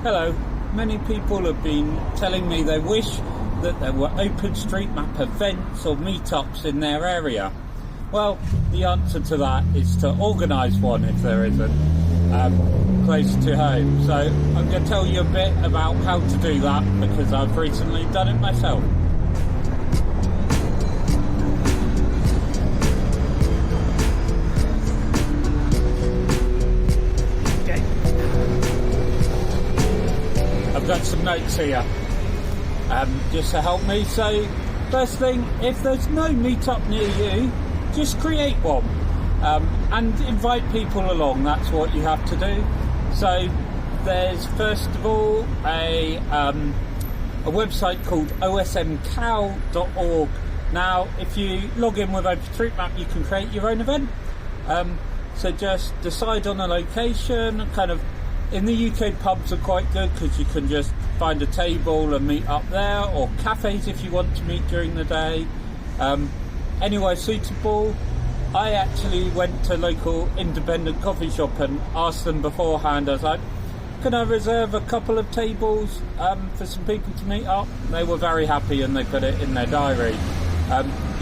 Hello. Many people have been telling me they wish that there were OpenStreetMap events or meetups in their area. Well, the answer to that is to organise one if there isn't, close to home. So I'm going to tell you a bit about how to do that because I've recently done it myself. I've got some notes here just to help me. So first thing, if there's no meetup near you, just create one and invite people along. That's what you have to do. So there's first of all a website called osmcow.org. Now if you log in with OpenStreetMap you can create your own event. So just decide on a location. Kind of in the UK, pubs are quite good because you can just find a table and meet up there, or cafes if you want to meet during the day. Anywhere suitable. I actually went to a local independent coffee shop and asked them beforehand. I was like, can I reserve a couple of tables for some people to meet up? They were very happy and they put it in their diary.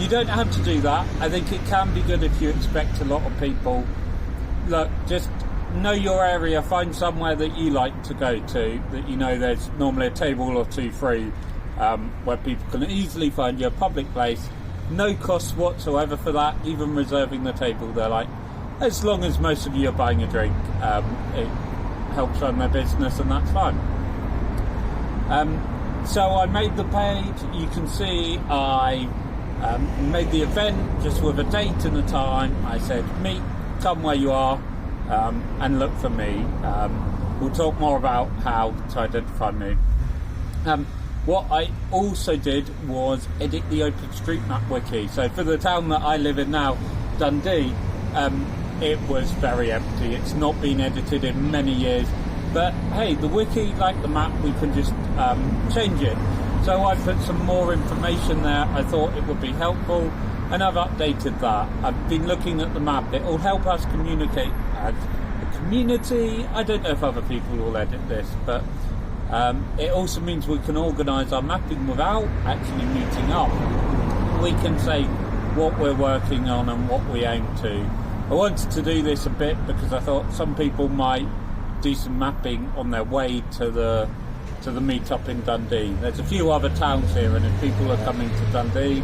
You don't have to do that. I think it can be good if you expect a lot of people. Look, just know your area, find somewhere that you like to go to, that you know there's normally a table or two free, where people can easily find you a public place. No cost whatsoever for that, even reserving the table. They're like, as long as most of you are buying a drink, it helps run their business and that's fine. So I made the page. You can see I made the event just with a date and a time. I said, come where you are. And look for me. We'll talk more about how to identify me. What I also did was edit the OpenStreetMap wiki. So for the town that I live in now, Dundee, it was very empty. It's not been edited in many years. But hey, the wiki, like the map, we can just change it. So I put some more information there. I thought it would be helpful. And I've updated that. I've been looking at the map. It will help us communicate as a community. I don't know if other people will edit this, but it also means we can organise our mapping without actually meeting up. We can say what we're working on and what we aim to. I wanted to do this a bit because I thought some people might do some mapping on their way to the meetup in Dundee. There's a few other towns here, and if people are coming to Dundee,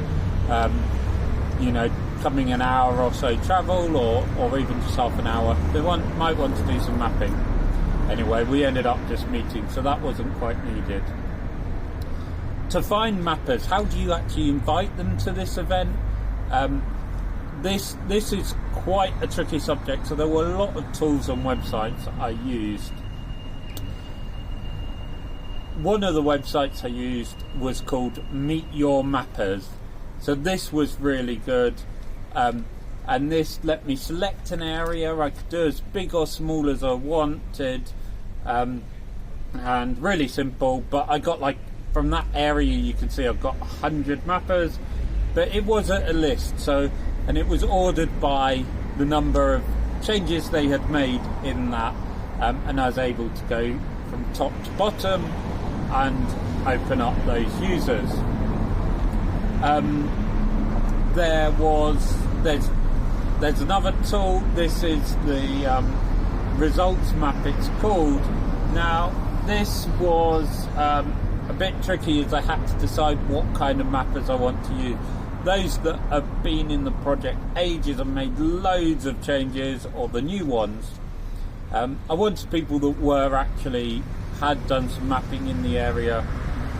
coming an hour or so travel, or even just half an hour, they might want to do some mapping. Anyway, we ended up just meeting, so that wasn't quite needed. To find mappers, how do you actually invite them to this event? This is quite a tricky subject, so there were a lot of tools and websites I used. One of the websites I used was called Meet Your Mappers. So this was really good, and this let me select an area. I could do as big or small as I wanted, and really simple. But I got, like, from that area you can see I've got 100 mappers, but it wasn't a list. So, and it was ordered by the number of changes they had made in that, and I was able to go from top to bottom and open up those users. There's another tool. This is the results map, it's called. Now this was a bit tricky as I had to decide what kind of mappers I want to use. Those that have been in the project ages and made loads of changes, or the new ones, I wanted people that had done some mapping in the area,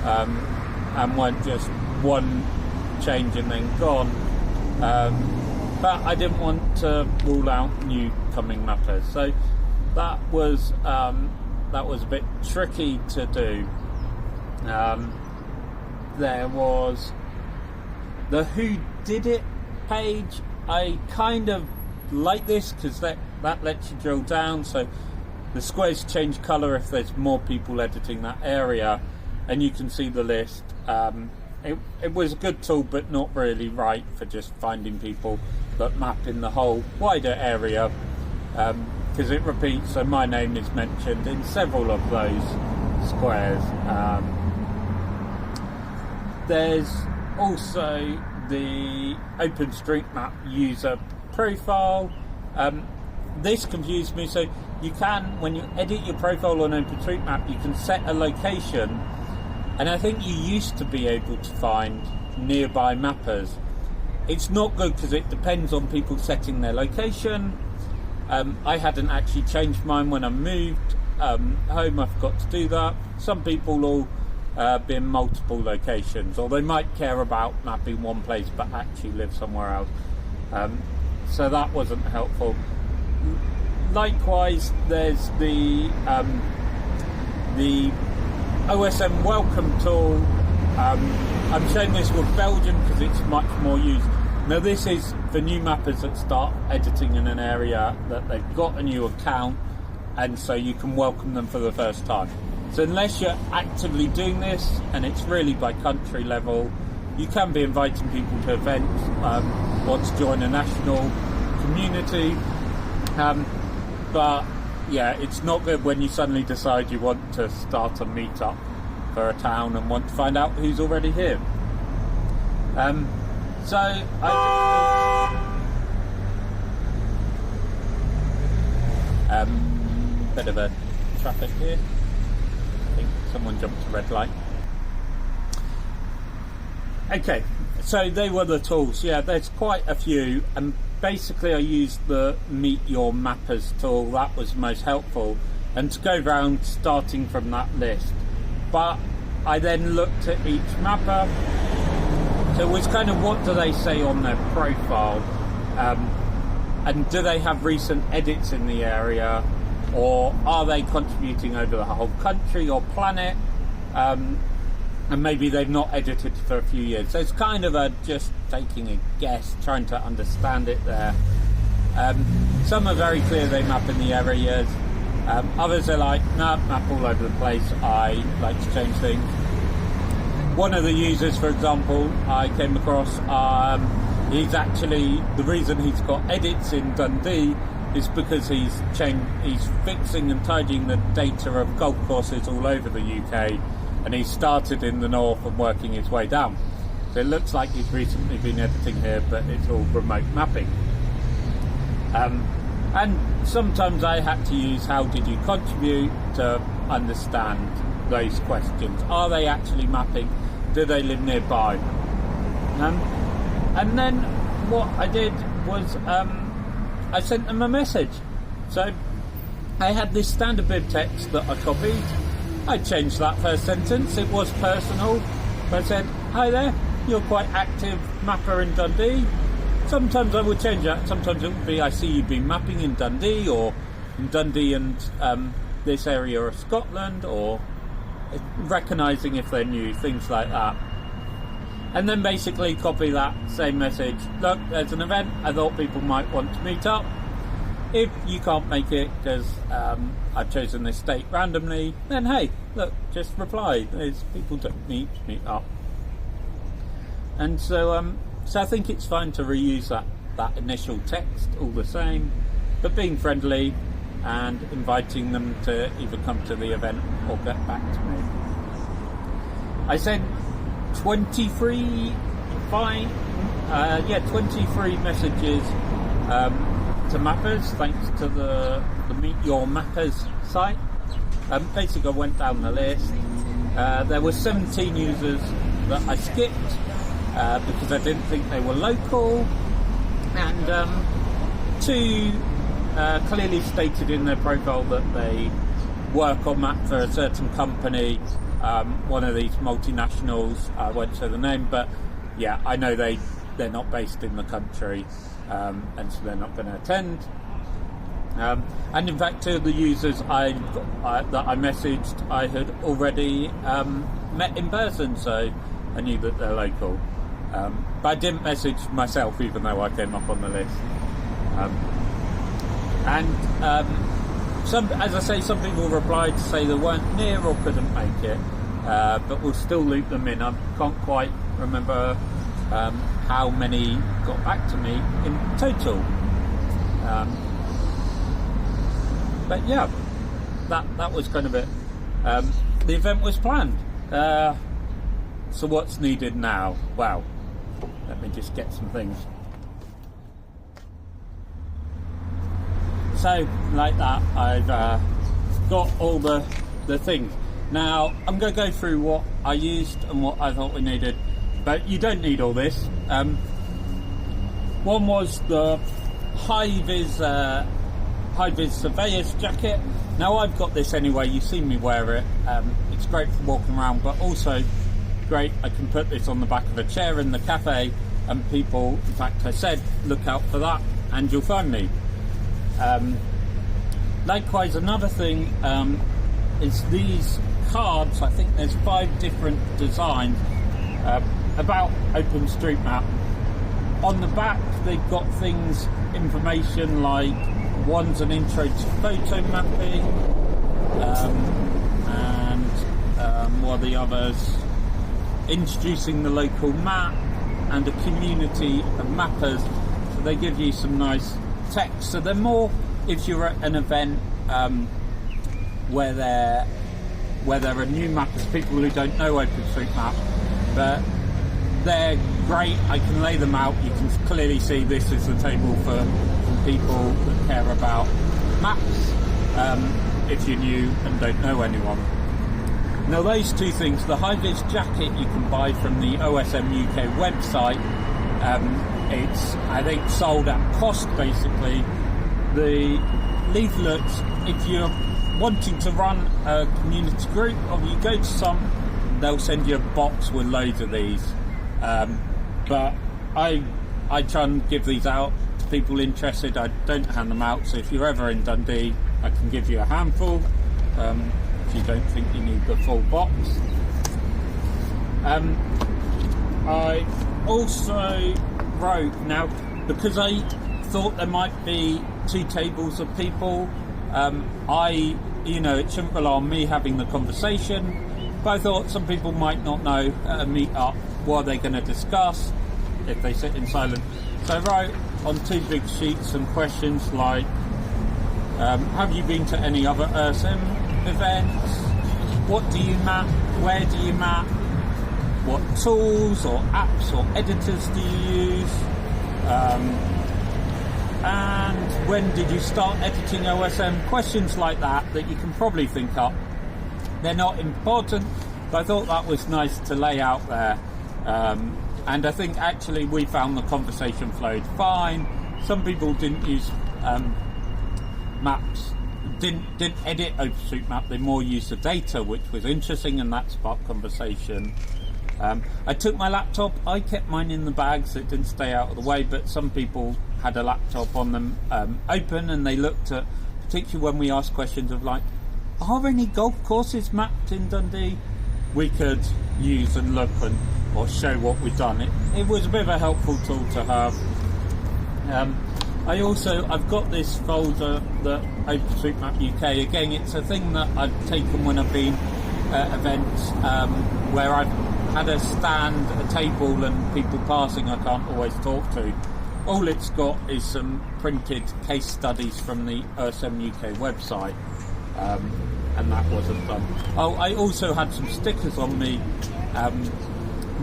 and weren't just one change and then gone, but I didn't want to rule out new coming mappers, so that was a bit tricky to do. There was the Who Did It page. I kind of like this because that lets you drill down, so the squares change colour if there's more people editing that area, and you can see the list. It was a good tool, but not really right for just finding people that map in the whole wider area, because it repeats, so my name is mentioned in several of those. squares. There's also the OpenStreetMap user profile. This confused me. So you can, when you edit your profile on OpenStreetMap, you can set a location, and I think you used to be able to find nearby mappers. It's not good because it depends on people setting their location. I hadn't actually changed mine when I moved home. I forgot to do that. Some people will be in multiple locations, or they might care about mapping one place but actually live somewhere else. So that wasn't helpful. Likewise, there's the OSM welcome tool. I'm showing this with Belgium because it's much more used. Now this is for new mappers that start editing in an area that they've got a new account, and so you can welcome them for the first time. So unless you're actively doing this, and it's really by country level, you can be inviting people to events, want to join a national community, but yeah, it's not good when you suddenly decide you want to start a meetup for a town and want to find out who's already here. So I bit of a traffic here. I think someone jumped a red light. Okay, so they were the tools. Yeah, there's quite a few, and basically I used the Meet Your Mappers tool. That was most helpful, and to go round starting from that list. But I then looked at each mapper. So it was kind of, what do they say on their profile, and do they have recent edits in the area, or are they contributing over the whole country or planet, and maybe they've not edited for a few years. So it's kind of just taking a guess, trying to understand it there. Some are very clear they map in the areas. Others are like, no, map all over the place, I like to change things. One of the users, for example, I came across, he's actually, the reason he's got edits in Dundee is because he's fixing and tidying the data of golf courses all over the UK, and he started in the north and working his way down. So it looks like he's recently been editing here, but it's all remote mapping. And sometimes I had to use how did you contribute to understand those questions. Are they actually mapping? Do they live nearby? And then what I did was I sent them a message. So I had this standard bib text that I copied. I changed that first sentence. It was personal. I said, hi there, you're quite active mapper in Dundee. Sometimes I would change that. Sometimes it would be, I see you've been mapping in Dundee, or in Dundee and this area of Scotland, or recognising if they're new, things like that. And then basically copy that same message. Look, there's an event, I thought people might want to meet up. If you can't make it because I've chosen this date randomly, then hey, look, just reply. There's people don't meet up. And so I think it's fine to reuse that initial text all the same, but being friendly and inviting them to either come to the event or get back to me. I sent 23 messages to mappers, thanks to the Meet Your Mappers site. Basically I went down the list. There were 17 users that I skipped because I didn't think they were local, and 2 clearly stated in their profile that they work on map for a certain company, one of these multinationals. I won't say the name, but yeah, I know they're not based in the country, and so they're not going to attend. And in fact, 2 of the users that I messaged, I had already met in person, so I knew that they're local. But I didn't message myself, even though I came up on the list. As I say, some people replied to say they weren't near or couldn't make it, but we'll still loop them in. I can't quite remember how many got back to me in total. But yeah, that was kind of it. the event was planned. So what's needed now? Well, let me just get some things. So, like that, I've got all the things. Now, I'm going to go through what I used and what I thought we needed, but you don't need all this. One was the high-vis surveyor's jacket. Now, I've got this anyway, you've seen me wear it. It's great for walking around, but also great, I can put this on the back of a chair in the cafe, and people, in fact, I said, look out for that, and you'll find me. Likewise, another thing is these cards. I think there's 5 different designs about OpenStreetMap. On the back, they've got things, information like one's an intro to photo mapping, and what are the others? Introducing the local map and a community of mappers. So they give you some nice text. So they're more if you're at an event where there are new mappers, people who don't know OpenStreetMap, but they're great. I can lay them out. You can clearly see this is the table for people that care about maps, if you're new and don't know anyone. Now those 2 things, the high-vis jacket you can buy from the OSM UK website. It's, I think, sold at cost basically. The leaflets, if you're wanting to run a community group or you go to some, they'll send you a box with loads of these. But I try and give these out to people interested. I don't hand them out, so if you're ever in Dundee, I can give you a handful. If you don't think you need the full box. I also wrote, now because I thought there might be 2 tables of people, it shouldn't rely on me having the conversation, but I thought some people might not know at a meetup what they're going to discuss if they sit in silence. So I wrote on 2 big sheets some questions like, have you been to any other OSM events? What do you map? Where do you map? What tools or apps or editors do you use? And when did you start editing OSM? Questions like that you can probably think up. They're not important, but I thought that was nice to lay out there. And I think actually we found the conversation flowed fine. Some people didn't use maps, didn't edit OpenStreetMap, they more used the data, which was interesting, and that sparked conversation. I took my laptop, I kept mine in the bag so it didn't stay out of the way, but some people had a laptop on them open, and they looked at, particularly when we asked questions of like, are any golf courses mapped in Dundee? We could use and look or show what we've done. It was a bit of a helpful tool to have. I've got this folder that OpenStreetMap UK, again it's a thing that I've taken when I've been at events where I've had a stand, a table and people passing I can't always talk to. All it's got is some printed case studies from the OSM UK website, and that wasn't fun. Oh, I also had some stickers on me,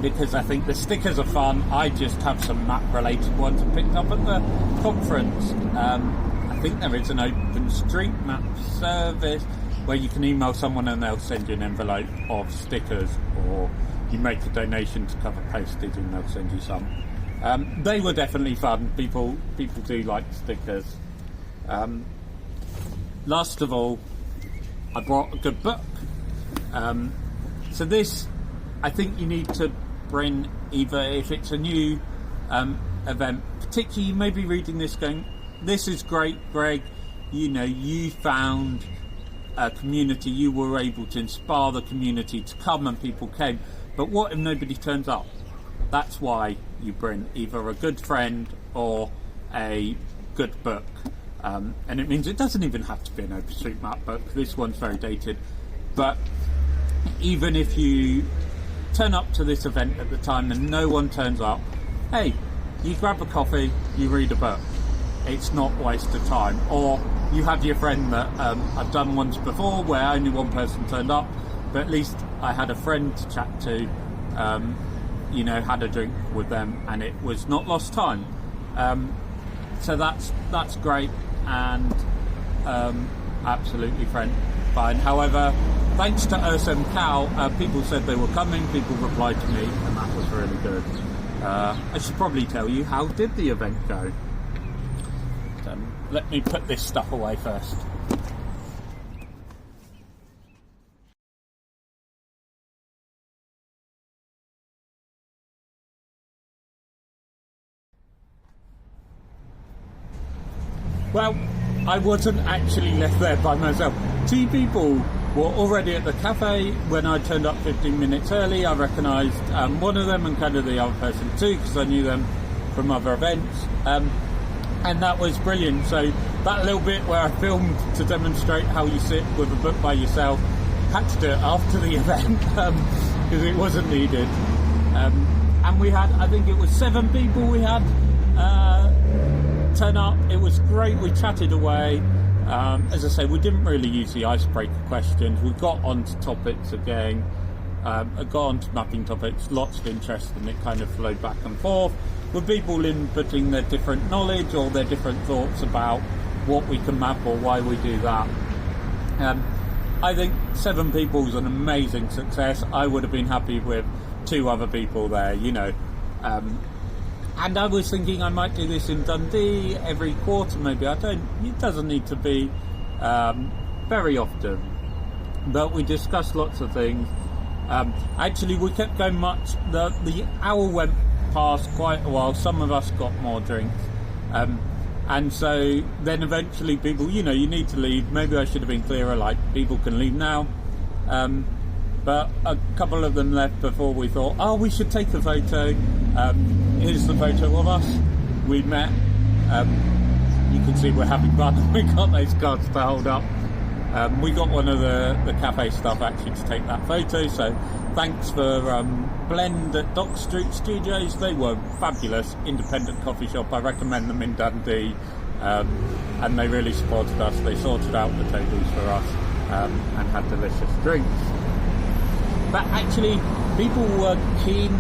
because I think the stickers are fun. I just have some map related ones I picked up at the conference. I think there is an OpenStreetMap service where you can email someone and they'll send you an envelope of stickers, or you make a donation to cover postage and they'll send you some. They were definitely fun. People do like stickers. Last of all, I brought a good book. So this, I think you need to bring, either if it's a new event, particularly you may be reading this going, this is great, Greg, you found a community, you were able to inspire the community to come and people came, but what if nobody turns up? That's why you bring either a good friend or a good book. And it means it doesn't even have to be an OpenStreetMap book. This one's very dated. But even if you turn up to this event at the time and no one turns up, hey, you grab a coffee, you read a book. It's not a waste of time. Or you have your friend that I've done once before where only one person turned up, but at least I had a friend to chat to, had a drink with them, and it was not lost time. So that's great, and absolutely fine. However, thanks to OSM Cal, people said they were coming, people replied to me, and that was really good. I should probably tell you, how did the event go? Let me put this stuff away first. Well, I wasn't actually left there by myself. 2 people were already at the cafe when I turned up 15 minutes early. I recognised one of them and kind of the other person too, because I knew them from other events. And that was brilliant. So that little bit where I filmed to demonstrate how you sit with a book by yourself, had to do it after the event because it wasn't needed. And we had, I think it was 7 people we had turn up. It was great. We chatted away. As I say, we didn't really use the icebreaker questions. We got onto topics again. I got onto mapping topics, lots of interest, and it kind of flowed back and forth with people inputting their different knowledge or their different thoughts about what we can map or why we do that. I think 7 people is an amazing success. I would have been happy with 2 other people there, and I was thinking I might do this in Dundee every quarter, maybe. It doesn't need to be very often, but we discussed lots of things. Actually, we kept going much. The hour went past quite a while. Some of us got more drinks, and so then eventually people, you need to leave. Maybe I should have been clearer, like people can leave now, but a couple of them left before we thought, oh, we should take a photo. Here's the photo of us. We met. You can see we're having fun. We got those cards to hold up. We got one of the cafe staff actually to take that photo, so thanks for Blend at Dock Street Studios. They were fabulous, independent coffee shop. I recommend them in Dundee, and they really supported us. They sorted out the tables for us and had delicious drinks. But actually, people were keen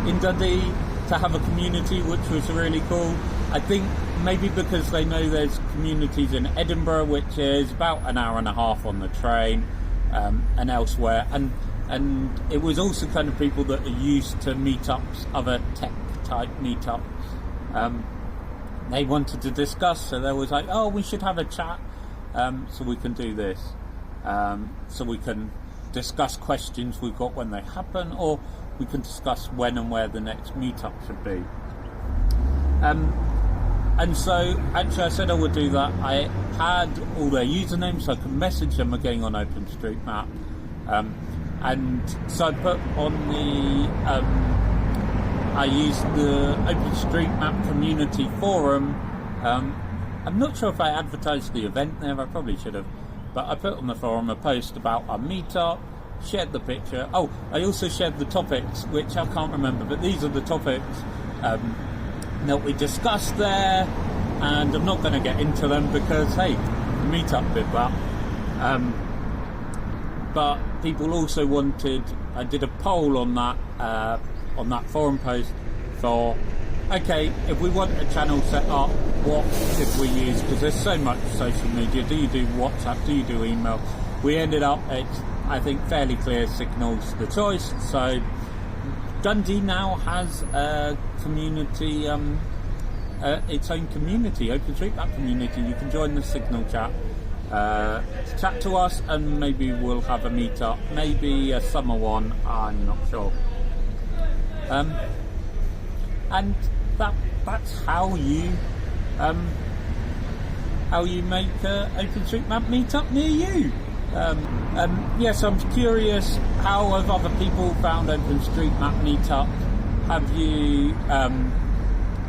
in Dundee to have a community, which was really cool. I think maybe because they know there's communities in Edinburgh, which is about an hour and a half on the train, and elsewhere, and it was also kind of people that are used to meetups, other tech type meetups. They wanted to discuss, so they was like, oh, we should have a chat, so we can do this, so we can discuss questions we've got when they happen, or we can discuss when and where the next meetup should be. And so, actually, I said I would do that. I had all their usernames, so I could message them again on OpenStreetMap. And so I put on I used the OpenStreetMap community forum. I'm not sure if I advertised the event there, I probably should have. But I put on the forum a post about our meetup, shared the picture. Oh, I also shared the topics, which I can't remember, but these are the topics that we discussed there, and I'm not going to get into them because, hey, the meetup did that. But people also wanted, I did a poll on that forum post for, okay, if we want a channel set up, what should we use? Because there's so much social media. Do you do WhatsApp? Do you do email? We ended up, it's, I think, fairly clear Signal's the choice. So Dundee now has a community, its own community, OpenStreetMap community. You can join the Signal chat, chat to us, and maybe we'll have a meetup, maybe a summer one, I'm not sure. And that's how you make an OpenStreetMap meetup near you. Yes, I'm curious, how have other people found OpenStreetMap meetup?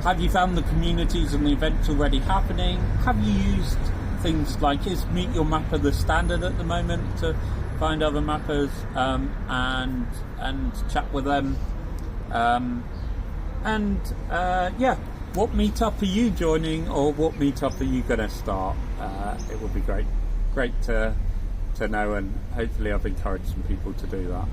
Have you found the communities and the events already happening? Have you used things like, is Meet Your Mapper the standard at the moment to find other mappers and chat with them? Yeah, what meetup are you joining, or what meetup are you going to start? It would be great to know, and hopefully I've encouraged some people to do that.